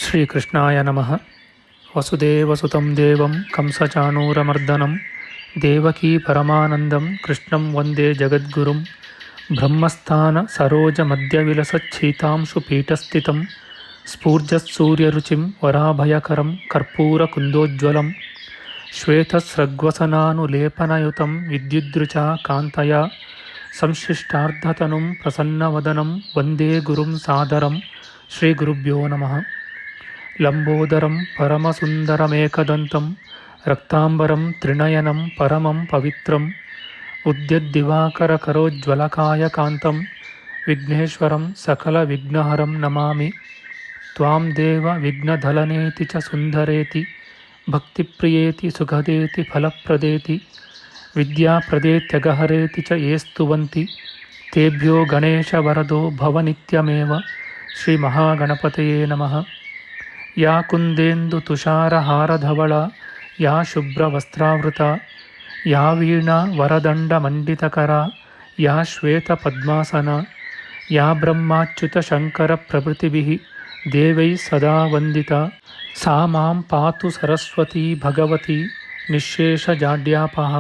ಶ್ರೀಕೃಷ್ಣಾಯ ನಮಃ. ವಸುದೇವಸುತಂ ದೇವಂ ಕಂಸಚಾಣೂರಮರ್ದನಂ ದೇವಕೀ ಪರಮಾನಂದಂ ಕೃಷ್ಣಂ ವಂದೇ ಜಗದ್ಗುರುಂ. ಬ್ರಹ್ಮಸ್ಥಾನ ಸರೋಜ ಮಧ್ಯವಿಲಸಚ್ಛೀತಾಂಶು ಪೀಠಸ್ಥಿತಂ ಸ್ಫೂರ್ಜತ್ಸೂರ್ಯರುಚಿಂ ವರಾಭಯಕರಂ ಕರ್ಪೂರಕುಂದೋಜ್ವಲಂ ಶ್ವೇತಸ್ರಗ್ವಸನಾನುಲೇಪನಯುತಂ ವಿದ್ಯುದ್ರುಚಾ ಕಾಂತಯಾ ಸಂಶ್ಲಿಷ್ಟಾರ್ಧತನುಂ ಪ್ರಸನ್ನವದನಂ ವಂದೇ ಗುರುಂ ಸಾದರಂ. ಶ್ರೀಗುರುಭ್ಯೋ ನಮಃ. ಲಂಬೋದರಂ ಪರಮಸುಂದರಮೇಕದಂತಂ ರಕ್ತಾಂಬರಂ ತ್ರಿನಯನಂ ಪರಮಂ ಪವಿತ್ರಂ ಉದ್ಯದ್ದಿವಾಕರಕರೋಜ್ವಲಕಾಯಕಾಂತಂ ವಿಘ್ನೇಶ್ವರಂ ಸಕಲವಿಘ್ನಹರಂ ನಮಾಮಿ. ತ್ವಾಂ ದೇವ ವಿಘ್ನಧಲನೇತಿ ಚ ಸುಂದರೇತಿ ಭಕ್ತಿಪ್ರಿಯೇತಿ ಸುಖದೇತಿ ಫಲಪ್ರದೇತಿ ವಿದ್ಯಾಪ್ರದೇತ್ಯಗಹರೇತಿ ಚ ಯೇ ಸ್ತುವಂತಿ ತೇಭ್ಯೋ ಗಣೇಶವರದೋ ಭವನಿತ್ಯಮೇವ. ಶ್ರೀಮಹಾಗಣಪತಯೇ ನಮಃ. ಯಾ ಕುಂದೇಂದು ತುಷಾರಹಾರಧವಳ ಯಾ ಶುಭ್ರವಸ್ತ್ರಾವೃತ ಯಾ ವೀಣಾ ವರದಂಡಮಂಡಿತಕರ ಯಾ ಶ್ವೇತಪದ್ಮಾಸನ ಯಾ ಬ್ರಹ್ಮಾಚ್ಯುತಶಂಕರಪ್ರಭೃತಿಭಿಃ ದೇವೈಃ ಸದಾ ವಂದಿತಾ ಸಾ ಮಾಂ ಪಾತು ಸರಸ್ವತೀ ಭಗವತಿ ನಿಶ್ಶೇಷಜಾಡ್ಯಾಪಃ.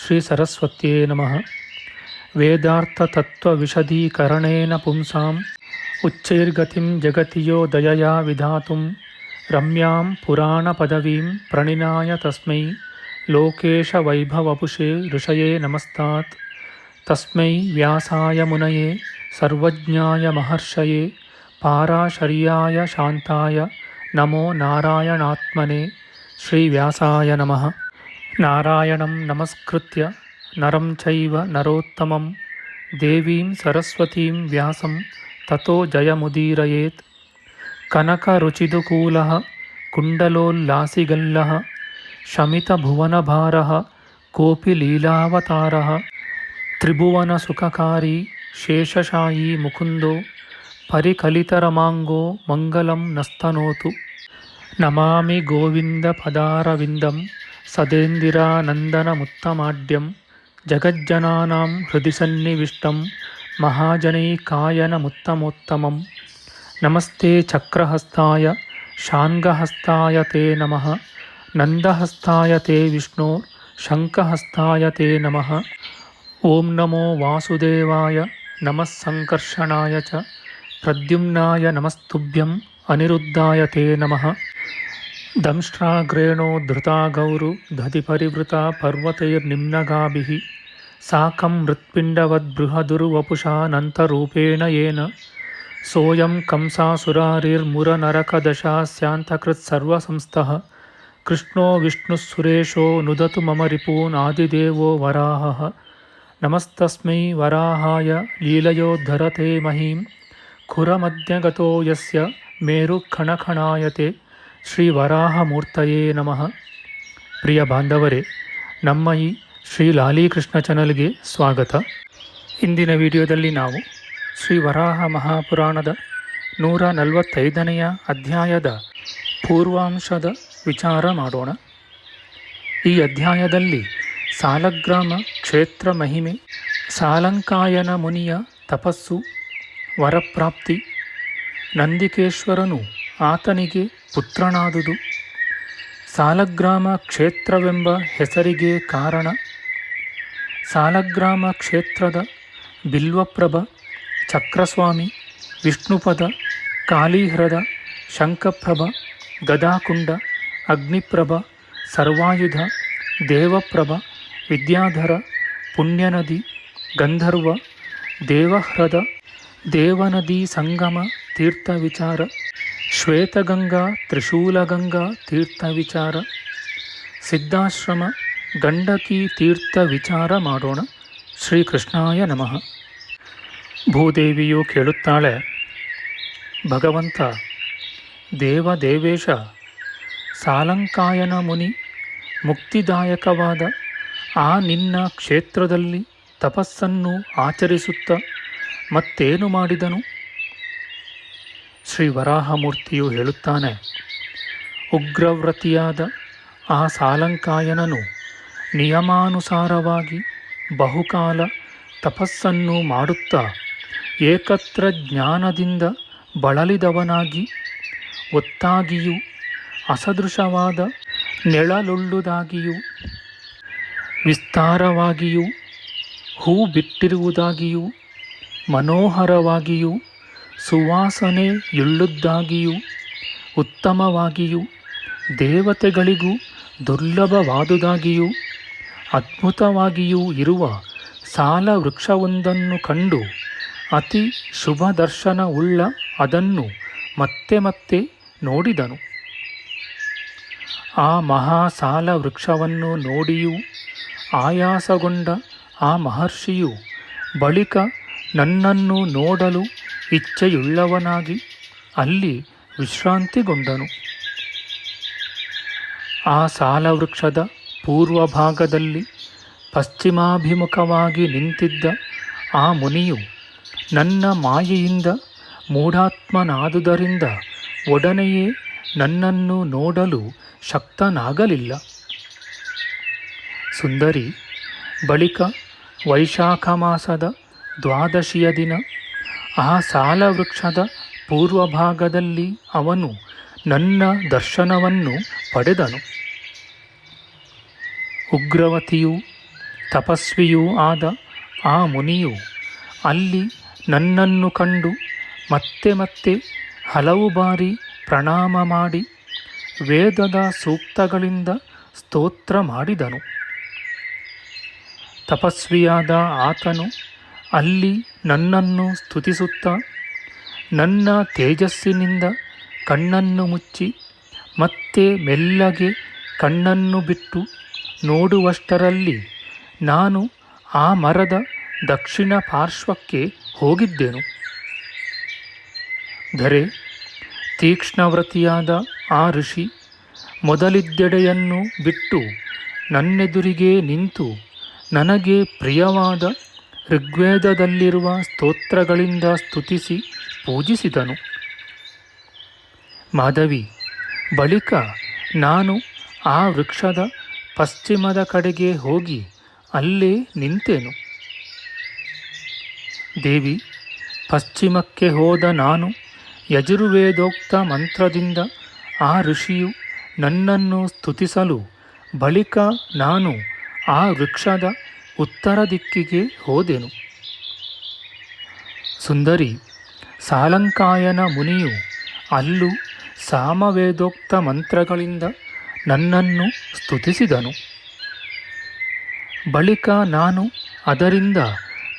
ಶ್ರೀ ಸರಸ್ವತ್ಯೇ ನಮಃ. ವೇದಾರ್ಥತತ್ವವಿಶದೀಕರಣೇನ ಪುಂಸಾಂ ಉಚ್ಚೈರ್ಗತಿಂ ಜಗತಿ ಯೋ ದಯಯಾ ವಿಧಾತುಂ ರಮ್ಯಾಂ ಪುರಾಣಪದವೀಂ ಪ್ರಣಿನಾಯ ತಸ್ಮೈ ಲೋಕೇಶವೈಭವಪುಷೇ ಋಷಯೇ ನಮಸ್ತಾತ್. ತಸ್ಮೈ ವ್ಯಾಸಾಯ ಮುನಯೇ ಸರ್ವಜ್ಞಾಯ ಮಹರ್ಷಯೇ ಪಾರಾಶರ್ಯಾಯ ಶಾಂತಾಯ ನಮೋ ನಾರಾಯಣಾತ್ಮನೇ. ಶ್ರೀವ್ಯಾಸಾಯ ನಮಃ. ನಾರಾಯಣಂ ನಮಸ್ಕೃತ್ಯ ನರಂ ಚೈವ ನರೋತ್ತಮಂ ದೇವೀಂ ಸರಸ್ವತೀಂ ವ್ಯಾಸಂ ತತೋ ಜಯಮುದೀರಯೇತ್. ಕನಕರುಚಿದುಕೂಲಃ ಕುಂಡಲೋಲ್ಲಾಸಿಗಲ್ಲಃ ಶಮಿತಭುವನಭಾರಃ ಕೋಪಿ ಲೀಲಾವತಾರಃ ತ್ರಿಭುವನಸುಖಕಾರಿ ಶೇಷಶಾಯೀ ಮುಕುಂದೋ ಪರಿಕಲಿತರಮಾಂಗೋ ಮಂಗಲಂ ನಸ್ತನೋತು. ನಮಾಮಿ ಗೋವಿಂದಪದಾರವಿಂದಂ ಸದೇಂದಿರಾನಂದನಮುತ್ತಮಾಡ್ಯಂ ಜಗಜ್ಜನಾನಾಂ ಹೃದಿ ಸನ್ನಿವಿಷ್ಟಂ ಮಹಾಜನೈಕಾಯನಮುತ್ತಮೋತ್ತಮಂ. ನಮಸ್ತೆ ಚಕ್ರಹಸ್ತಾಯ ಶಾಂಗಹಸ್ತಾಯ ತೇ ನಮಃ. ನಂದಹಸ್ತಾಯ ತೇ ವಿಷ್ಣೋ ಶಂಖಹಸ್ತಾಯ ತೇ ನಮಃ. ಓಂ ನಮೋ ವಾಸುದೇವಾಯ ನಮಃ ಸಂಕರ್ಷಣಾಯ ಚ ಪ್ರದ್ಯುಮ್ನಾಯ ನಮಸ್ತುಭ್ಯಂ ಅನಿರುದ್ಧಾಯ ತೇ ನಮಃ. ದಂಷ್ಟ್ರಾಗ್ರೇಣೋ ಧೃತಾ ಗೌರು ದಧಿಪರಿವೃತಾ ಪರ್ವತೈರ್ನಿಮ್ನಗಾಭಿಃ ಸಾಕಂ ಮೃತ್ಪಿಂಡವದ್ಬೃಹದುರ್ವಪುಷಾನಂತರೂಪೇಣ ಯೇನ ಸೋಯಂ ಕಂಸಾಸುರಾರಿರ್ಮುರನರಕದಶಾಸ್ಯಾಂತಕೃತ್ಸರ್ವಸಂಸ್ಥಃ ಕೃಷ್ಣೋ ವಿಷ್ಣುಃಸುರೇಶೋ ನುದತು ಮಮ ರಿಪೂನ್ ಆದಿದೇವೋ ವರಾಹಃ. ನಮಸ್ತಸ್ಮೈ ವರಾಹಾಯ ಲೀಲಯೋದ್ಧರತೆ ಮಹೀಂ ಖುರಮಧ್ಯಗತೋ ಯಸ್ಯ ಮೇರುಖಣಖಣಾಯತೆ. ಶ್ರೀ ವರಾಹಮೂರ್ತಯೇ ನಮಃ. ಪ್ರಿಯ ಬಾಂಧವರೇ, ನಮ್ಮ ಈ ಶ್ರೀ ಲಾಲೀಕೃಷ್ಣ ಚಾನಲ್ಗೆ ಸ್ವಾಗತ. ಇಂದಿನ ವಿಡಿಯೋದಲ್ಲಿ ನಾವು ಶ್ರೀ ವರಾಹ ಮಹಾಪುರಾಣದ 145ನೆಯ ಅಧ್ಯಾಯದ ಪೂರ್ವಾಂಶದ ವಿಚಾರ ಮಾಡೋಣ. ಈ ಅಧ್ಯಾಯದಲ್ಲಿ ಸಾಲಗ್ರಾಮ ಕ್ಷೇತ್ರ ಮಹಿಮೆ, ಸಾಲಂಕಾಯನ ಮುನಿಯ ತಪಸ್ಸು, ವರಪ್ರಾಪ್ತಿ, ನಂದಿಕೇಶ್ವರನು ಆತನಿಗೆ ಪುತ್ರನಾದುದು, ಸಾಲಗ್ರಾಮ ಕ್ಷೇತ್ರವೆಂಬ ಹೆಸರಿಗೆ ಕಾರಣ, ಸಾಲಗ್ರಾಮ ಕ್ಷೇತ್ರದ ಬಿಲ್ವಪ್ರಭ, ಚಕ್ರಸ್ವಾಮಿ, ವಿಷ್ಣುಪದ, ಕಾಳೀಹ್ರದ, ಶಂಖಪ್ರಭ, ಗದಾಕುಂಡ, ಅಗ್ನಿಪ್ರಭ, ಸರ್ವಾಯುಧ, ದೇವಪ್ರಭ, ವಿದ್ಯಾಧರ, ಪುಣ್ಯನದಿ, ಗಂಧರ್ವ, ದೇವಹ್ರದ, ದೇವನದಿ ಸಂಗಮ ತೀರ್ಥ ವಿಚಾರ, ಶ್ವೇತಗಂಗಾ ತ್ರಿಶೂಲಗಂಗಾ ತೀರ್ಥ ವಿಚಾರ, ಸಿದ್ಧಾಶ್ರಮ ಗಂಡಕಿ ತೀರ್ಥ ವಿಚಾರ ಮಾಡೋಣ. ಶ್ರೀಕೃಷ್ಣಾಯ ನಮಃ. ಭೂದೇವಿಯು ಕೇಳುತ್ತಾಳೆ, ಭಗವಂತ ದೇವದೇವೇಶ, ಸಾಲಂಕಾಯನ ಮುನಿ ಮುಕ್ತಿದಾಯಕವಾದ ಆ ನಿನ್ನ ಕ್ಷೇತ್ರದಲ್ಲಿ ತಪಸ್ಸನ್ನು ಆಚರಿಸುತ್ತ ಮತ್ತೇನು ಮಾಡಿದನು? ಶ್ರೀ ವರಾಹಮೂರ್ತಿಯು ಹೇಳುತ್ತಾನೆ, ಉಗ್ರವ್ರತಿಯಾದ ಆ ಸಾಲಂಕಾಯನನು ನಿಯಮಾನುಸಾರವಾಗಿ ಬಹುಕಾಲ ತಪಸ್ಸನ್ನು ಮಾಡುತ್ತಾ ಏಕತ್ರ ಜ್ಞಾನದಿಂದ ಬಳಲಿದವನಾಗಿ ಒತ್ತಾಗಿಯೂ ಅಸದೃಶವಾದ ನೆಳಲುಳ್ಳುದಾಗಿಯೂ ವಿಸ್ತಾರವಾಗಿಯೂ ಹೂ ಬಿಟ್ಟಿರುವುದಾಗಿಯೂ ಮನೋಹರವಾಗಿಯೂ ಸುವಾಸನೆಯುಳ್ಳದ್ದಾಗಿಯೂ ಉತ್ತಮವಾಗಿಯೂ ದೇವತೆಗಳಿಗೂ ದುರ್ಲಭವಾದುದಾಗಿಯೂ ಅದ್ಭುತವಾಗಿಯೂ ಇರುವ ಸಾಲ ವೃಕ್ಷವೊಂದನ್ನು ಕಂಡು ಅತಿ ಶುಭ ದರ್ಶನವುಳ್ಳ ಅದನ್ನು ಮತ್ತೆ ಮತ್ತೆ ನೋಡಿದನು. ಆ ಮಹಾ ಸಾಲ ವೃಕ್ಷವನ್ನು ನೋಡಿಯೂ ಆಯಾಸಗೊಂಡ ಆ ಮಹರ್ಷಿಯು ಬಳಿಕ ನನ್ನನ್ನು ನೋಡಲು ಇಚ್ಛೆಯುಳ್ಳವನಾಗಿ ಅಲ್ಲಿ ವಿಶ್ರಾಂತಿಗೊಂಡನು. ಆ ಸಾಲವೃಕ್ಷದ ಪೂರ್ವಭಾಗದಲ್ಲಿ ಪಶ್ಚಿಮಾಭಿಮುಖವಾಗಿ ನಿಂತಿದ್ದ ಆ ಮುನಿಯು ನನ್ನ ಮಾಯೆಯಿಂದ ಮೂಢಾತ್ಮನಾದುದರಿಂದ ಒಡನೆಯೇ ನನ್ನನ್ನು ನೋಡಲು ಶಕ್ತನಾಗಲಿಲ್ಲ. ಸುಂದರಿ, ಬಳಿಕ ವೈಶಾಖ ಮಾಸದ ದ್ವಾದಶಿಯ ದಿನ ಆ ಸಾಲವೃಕ್ಷದ ಪೂರ್ವಭಾಗದಲ್ಲಿ ಅವನು ನನ್ನ ದರ್ಶನವನ್ನು ಪಡೆದನು. ಉಗ್ರವತಿಯೂ ತಪಸ್ವಿಯೂ ಆದ ಆ ಮುನಿಯು ಅಲ್ಲಿ ನನ್ನನ್ನು ಕಂಡು ಮತ್ತೆ ಮತ್ತೆ ಹಲವು ಬಾರಿ ಪ್ರಣಾಮ ಮಾಡಿ ವೇದದ ಸೂಕ್ತಗಳಿಂದ ಸ್ತೋತ್ರ ಮಾಡಿದನು. ತಪಸ್ವಿಯಾದ ಆತನು ಅಲ್ಲಿ ನನ್ನನ್ನು ಸ್ತುತಿಸುತ್ತಾ ನನ್ನ ತೇಜಸ್ಸಿನಿಂದ ಕಣ್ಣನ್ನು ಮುಚ್ಚಿ ಮತ್ತೆ ಮೆಲ್ಲಗೆ ಕಣ್ಣನ್ನು ಬಿಟ್ಟು ನೋಡುವಷ್ಟರಲ್ಲಿ ನಾನು ಆ ಮರದ ದಕ್ಷಿಣ ಪಾರ್ಶ್ವಕ್ಕೆ ಹೋಗಿದ್ದೆನು. ಧರೆ, ತೀಕ್ಷ್ಣವ್ರತಿಯಾದ ಆ ಋಷಿ ಮೊದಲಿದ್ದೆಡೆಯನ್ನು ಬಿಟ್ಟು ನನ್ನೆದುರಿಗೆ ನಿಂತು ನನಗೆ ಪ್ರಿಯವಾದ ಋಗ್ವೇದದಲ್ಲಿರುವ ಸ್ತೋತ್ರಗಳಿಂದ ಸ್ತುತಿಸಿ ಪೂಜಿಸಿದನು. ಮಾಧವಿ, ಬಳಿಕ ನಾನು ಆ ವೃಕ್ಷದ ಪಶ್ಚಿಮದ ಕಡೆಗೆ ಹೋಗಿ ಅಲ್ಲೇ ನಿಂತೆನು. ದೇವಿ, ಪಶ್ಚಿಮಕ್ಕೆ ಹೋದ ನಾನು ಯಜುರ್ವೇದೋಕ್ತ ಮಂತ್ರದಿಂದ ಆ ಋಷಿಯು ನನ್ನನ್ನು ಸ್ತುತಿಸಲು ಬಳಿಕ ನಾನು ಆ ವೃಕ್ಷದ ಉತ್ತರ ದಿಕ್ಕಿಗೆ ಹೋದೆನು. ಸುಂದರಿ, ಸಾಲಂಕಾಯನ ಮುನಿಯು ಅಲ್ಲೂ ಸಾಮವೇದೋಕ್ತ ಮಂತ್ರಗಳಿಂದ ನನ್ನನ್ನು ಸ್ತುತಿಸಿದನು. ಬಳಿಕ ನಾನು ಅದರಿಂದ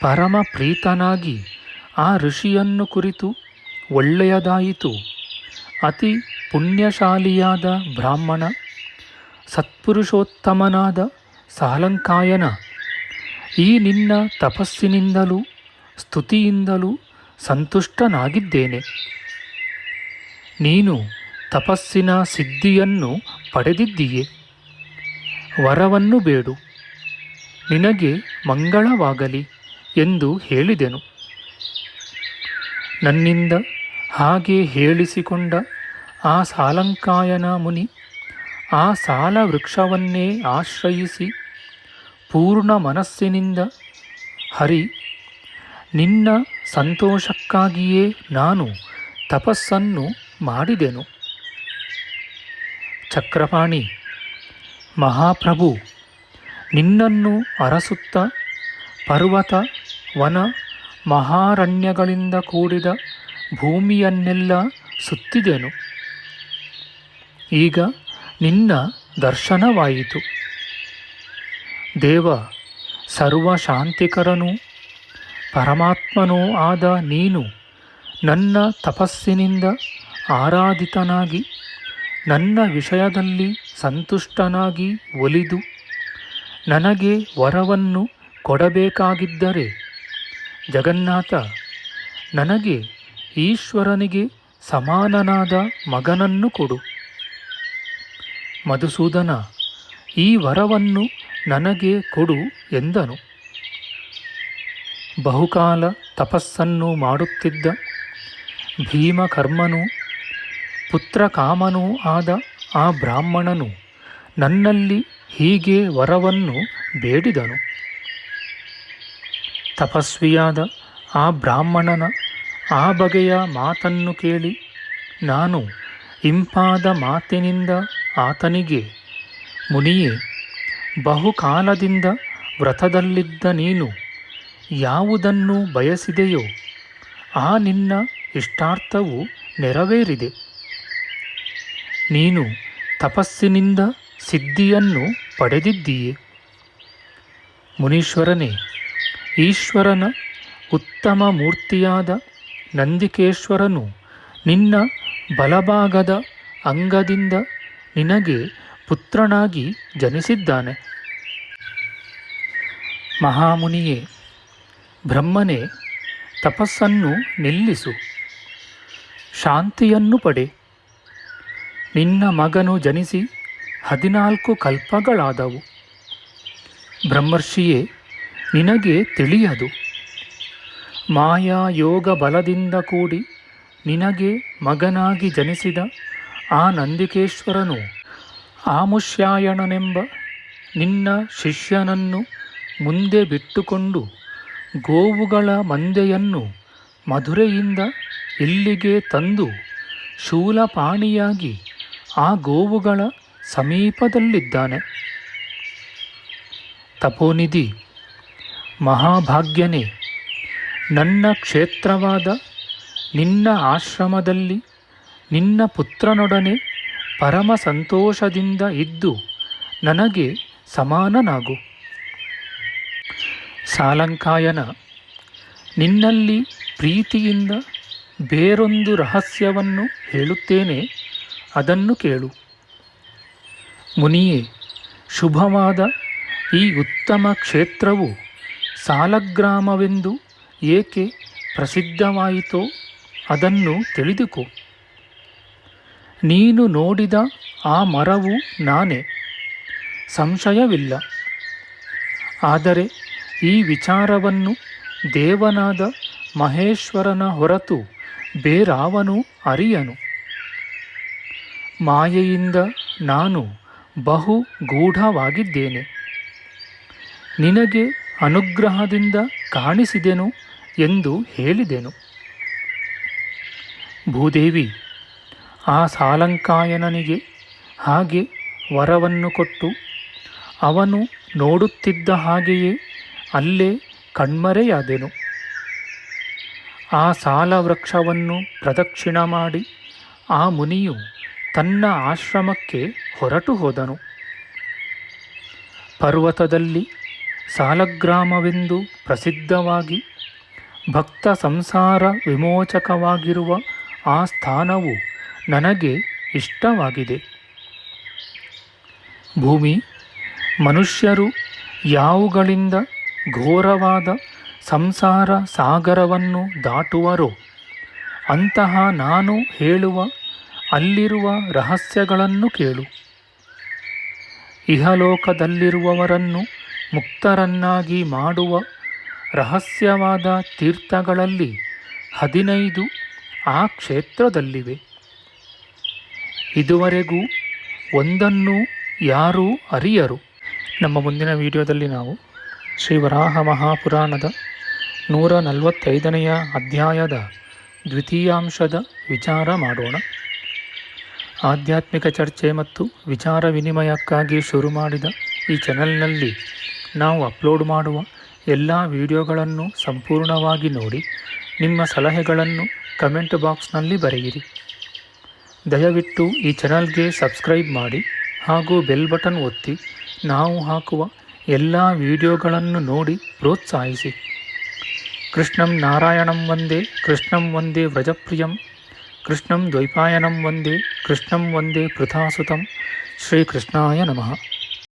ಪರಮ ಪ್ರೀತನಾಗಿ ಆ ಋಷಿಯನ್ನು ಕುರಿತು ಒಳ್ಳೆಯದಾಯಿತು. ಅತಿ ಪುಣ್ಯಶಾಲಿಯಾದ ಬ್ರಾಹ್ಮಣ, ಸತ್ಪುರುಷೋತ್ತಮನಾದ ಸಾಲಂಕಾಯನ, ಈ ನಿನ್ನ ತಪಸ್ಸಿನಿಂದಲೂ ಸ್ತುತಿಯಿಂದಲೂ ಸಂತುಷ್ಟನಾಗಿದ್ದೇನೆ. ನೀನು ತಪಸ್ಸಿನ ಸಿದ್ಧಿಯನ್ನು ಪಡೆದಿದ್ದೀಯೆ. ವರವನ್ನು ಬೇಡು, ನಿನಗೆ ಮಂಗಳವಾಗಲಿ ಎಂದು ಹೇಳಿದೆನು. ನನ್ನಿಂದ ಹಾಗೆ ಹೇಳಿಸಿಕೊಂಡ ಆ ಸಾಲಂಕಾಯನ ಮುನಿ ಆ ಸಾಲ ವೃಕ್ಷವನ್ನೇ ಆಶ್ರಯಿಸಿ ಪೂರ್ಣ ಮನಸ್ಸಿನಿಂದ, ಹರಿ, ನಿನ್ನ ಸಂತೋಷಕ್ಕಾಗಿಯೇ ನಾನು ತಪಸ್ಸನ್ನು ಮಾಡಿದೆನು. ಚಕ್ರಪಾಣಿ, ಮಹಾಪ್ರಭು, ನಿನ್ನನ್ನು ಅರಸುತ್ತ ಪರ್ವತ, ವನ, ಮಹಾರಣ್ಯಗಳಿಂದ ಕೂಡಿದ ಭೂಮಿಯನ್ನೆಲ್ಲ ಸುತ್ತಿದೆನು. ಈಗ ನಿನ್ನ ದರ್ಶನವಾಯಿತು. ದೇವ, ಸರ್ವಶಾಂತಿಕರನೂ ಪರಮಾತ್ಮನೂ ಆದ ನೀನು ನನ್ನ ತಪಸ್ಸಿನಿಂದ ಆರಾಧಿತನಾಗಿ ನನ್ನ ವಿಷಯದಲ್ಲಿ ಸಂತುಷ್ಟನಾಗಿ ಒಲಿದು ನನಗೆ ವರವನ್ನು ಕೊಡಬೇಕಾಗಿದ್ದರೆ, ಜಗನ್ನಾಥ, ನನಗೆ ಈಶ್ವರನಿಗೆ ಸಮಾನನಾದ ಮಗನನ್ನು ಕೊಡು. ಮಧುಸೂದನ, ಈ ವರವನ್ನು ನನಗೆ ಕೊಡು ಎಂದನು. ಬಹುಕಾಲ ತಪಸ್ಸನ್ನು ಮಾಡುತ್ತಿದ್ದ ಭೀಮಕರ್ಮನೂ ಪುತ್ರಕಾಮನೂ ಆದ ಆ ಬ್ರಾಹ್ಮಣನು ನನ್ನಲ್ಲಿ ಹೀಗೆ ವರವನ್ನು ಬೇಡಿದನು. ತಪಸ್ವಿಯಾದ ಆ ಬ್ರಾಹ್ಮಣನ ಆ ಬಗೆಯ ಮಾತನ್ನು ಕೇಳಿ ನಾನು ಇಂಪಾದ ಮಾತಿನಿಂದ ಆತನಿಗೆ, ಮುನಿಯೇ, ಬಹುಕಾಲದಿಂದ ವ್ರತದಲ್ಲಿದ್ದ ನೀನು ಯಾವುದನ್ನು ಬಯಸಿದೆಯೋ ಆ ನಿನ್ನ ಇಷ್ಟಾರ್ಥವು ನೆರವೇರಿದೆ. ನೀನು ತಪಸ್ಸಿನಿಂದ ಸಿದ್ಧಿಯನ್ನು ಪಡೆದಿದ್ದೀಯೆ. ಮುನೀಶ್ವರನೇ, ಈಶ್ವರನ ಉತ್ತಮ ಮೂರ್ತಿಯಾದ ನಂದಿಕೇಶ್ವರನು ನಿನ್ನ ಬಲಭಾಗದ ಅಂಗದಿಂದ ನಿನಗೆ ಪುತ್ರನಾಗಿ ಜನಿಸಿದ್ದಾನೆ. ಮಹಾಮುನಿಯೇ, ಬ್ರಹ್ಮನೇ, ತಪಸ್ಸನ್ನು ನಿಲ್ಲಿಸು, ಶಾಂತಿಯನ್ನು ಪಡೆ. ನಿನ್ನ ಮಗನು ಜನಿಸಿ 14 ಕಲ್ಪಗಳಾದವು. ಬ್ರಹ್ಮರ್ಷಿಯೇ, ನಿನಗೆ ತಿಳಿಯದು. ಮಾಯಾಯೋಗ ಬಲದಿಂದ ಕೂಡಿ ನಿನಗೆ ಮಗನಾಗಿ ಜನಿಸಿದ ಆ ನಂದಿಕೇಶ್ವರನು ಆಮುಷ್ಯಾಯಣನೆಂಬ ನಿನ್ನ ಶಿಷ್ಯನನ್ನು ಮುಂದೆ ಬಿಟ್ಟುಕೊಂಡು ಗೋವುಗಳ ಮಂದೆಯನ್ನು ಮಧುರೆಯಿಂದ ಇಲ್ಲಿಗೆ ತಂದು ಶೂಲಪಾಣಿಯಾಗಿ ಆ ಗೋವುಗಳ ಸಮೀಪದಲ್ಲಿದ್ದಾನೆ. ತಪೋನಿಧಿ, ಮಹಾಭಾಗ್ಯನೇ, ನನ್ನ ಕ್ಷೇತ್ರವಾದ ನಿನ್ನ ಆಶ್ರಮದಲ್ಲಿ ನಿನ್ನ ಪುತ್ರನೊಡನೆ ಪರಮ ಸಂತೋಷದಿಂದ ಇದ್ದು ನನಗೆ ಸಮಾನನಾಗು. ಸಾಲಂಕಾಯನ, ನಿನ್ನಲ್ಲಿ ಪ್ರೀತಿಯಿಂದ ಬೇರೊಂದು ರಹಸ್ಯವನ್ನು ಹೇಳುತ್ತೇನೆ, ಅದನ್ನು ಕೇಳು. ಮುನಿಯೇ, ಶುಭವಾದ ಈ ಉತ್ತಮ ಕ್ಷೇತ್ರವು ಸಾಲಗ್ರಾಮವೆಂದು ಏಕೆ ಪ್ರಸಿದ್ಧವಾಯಿತೋ ಅದನ್ನು ತಿಳಿದುಕೋ. ನೀನು ನೋಡಿದ ಆ ಮರವು ನಾನೇ, ಸಂಶಯವಿಲ್ಲ. ಆದರೆ ಈ ವಿಚಾರವನ್ನು ದೇವನಾದ ಮಹೇಶ್ವರನ ಹೊರತು ಬೇರಾವನೂ ಅರಿಯನು. ಮಾಯೆಯಿಂದ ನಾನು ಬಹು ಗೂಢವಾಗಿದ್ದೇನೆ. ನಿನಗೆ ಅನುಗ್ರಹದಿಂದ ಕಾಣಿಸಿದೆನು ಎಂದು ಹೇಳಿದೆನು. ಭೂದೇವಿ, ಆ ಸಾಲಂಕಾಯನನಿಗೆ ಹಾಗೆ ವರವನ್ನು ಕೊಟ್ಟು ಅವನು ನೋಡುತ್ತಿದ್ದ ಹಾಗೆಯೇ ಅಲ್ಲೇ ಕಣ್ಮರೆಯಾದೆನು. ಆ ಸಾಲವೃಕ್ಷವನ್ನು ಪ್ರದಕ್ಷಿಣ ಮಾಡಿ ಆ ಮುನಿಯು ತನ್ನ ಆಶ್ರಮಕ್ಕೆ ಹೊರಟು ಹೋದನು. ಪರ್ವತದಲ್ಲಿ ಸಾಲಗ್ರಾಮವೆಂದು ಪ್ರಸಿದ್ಧವಾಗಿ ಭಕ್ತ ಸಂಸಾರ ವಿಮೋಚಕವಾಗಿರುವ ಆ ಸ್ಥಾನವು ನನಗೆ ಇಷ್ಟವಾಗಿದೆ. ಭೂಮಿ, ಮನುಷ್ಯರು ಯಾವುಗಳಿಂದ ಘೋರವಾದ ಸಂಸಾರ ಸಾಗರವನ್ನು ದಾಟುವರೋ ಅಂತಹ ನಾನು ಹೇಳುವ ಅಲ್ಲಿರುವ ರಹಸ್ಯಗಳನ್ನು ಕೇಳು. ಇಹಲೋಕದಲ್ಲಿರುವವರನ್ನು ಮುಕ್ತರನ್ನಾಗಿ ಮಾಡುವ ರಹಸ್ಯವಾದ ತೀರ್ಥಗಳಲ್ಲಿ 15 ಆ ಕ್ಷೇತ್ರದಲ್ಲಿವೆ. ಇದುವರೆಗೂ ಒಂದನ್ನೂ ಯಾರೂ ಅರಿಯರು. ನಮ್ಮ ಮುಂದಿನ ವಿಡಿಯೋದಲ್ಲಿ ನಾವು ಶ್ರೀ ವರಾಹ ಮಹಾಪುರಾಣದ 145ನೆಯ ಅಧ್ಯಾಯದ ದ್ವಿತೀಯಾಂಶದ ವಿಚಾರ ಮಾಡೋಣ. ಆಧ್ಯಾತ್ಮಿಕ ಚರ್ಚೆ ಮತ್ತು ವಿಚಾರ ವಿನಿಮಯಕ್ಕಾಗಿ ಶುರು ಮಾಡಿದ ಈ ಚಾನೆಲ್ನಲ್ಲಿ ನಾವು ಅಪ್ಲೋಡ್ ಮಾಡುವ ಎಲ್ಲ ವಿಡಿಯೋಗಳನ್ನು ಸಂಪೂರ್ಣವಾಗಿ ನೋಡಿ ನಿಮ್ಮ ಸಲಹೆಗಳನ್ನು ಕಮೆಂಟ್ ಬಾಕ್ಸ್ನಲ್ಲಿ ಬರೆಯಿರಿ. ದಯವಿಟ್ಟು ಈ ಚಾನಲ್ಗೆ ಸಬ್ಸ್ಕ್ರೈಬ್ ಮಾಡಿ ಹಾಗೂ ಬೆಲ್ ಬಟನ್ ಒತ್ತಿ ನಾವು ಹಾಕುವ ಎಲ್ಲ ವಿಡಿಯೋಗಳನ್ನು ನೋಡಿ ಪ್ರೋತ್ಸಾಹಿಸಿ. ಕೃಷ್ಣಂ ನಾರಾಯಣಂ ವಂದೇ ಕೃಷ್ಣಂ ವಂದೇ ವ್ರಜಪ್ರಿಯಂ ಕೃಷ್ಣಂ ದ್ವೈಪಾಯನಂ ವಂದೇ ಕೃಷ್ಣಂ ವಂದೇ ಪೃಥಾಸುತಂ. ಶ್ರೀಕೃಷ್ಣಾಯ ನಮಃ.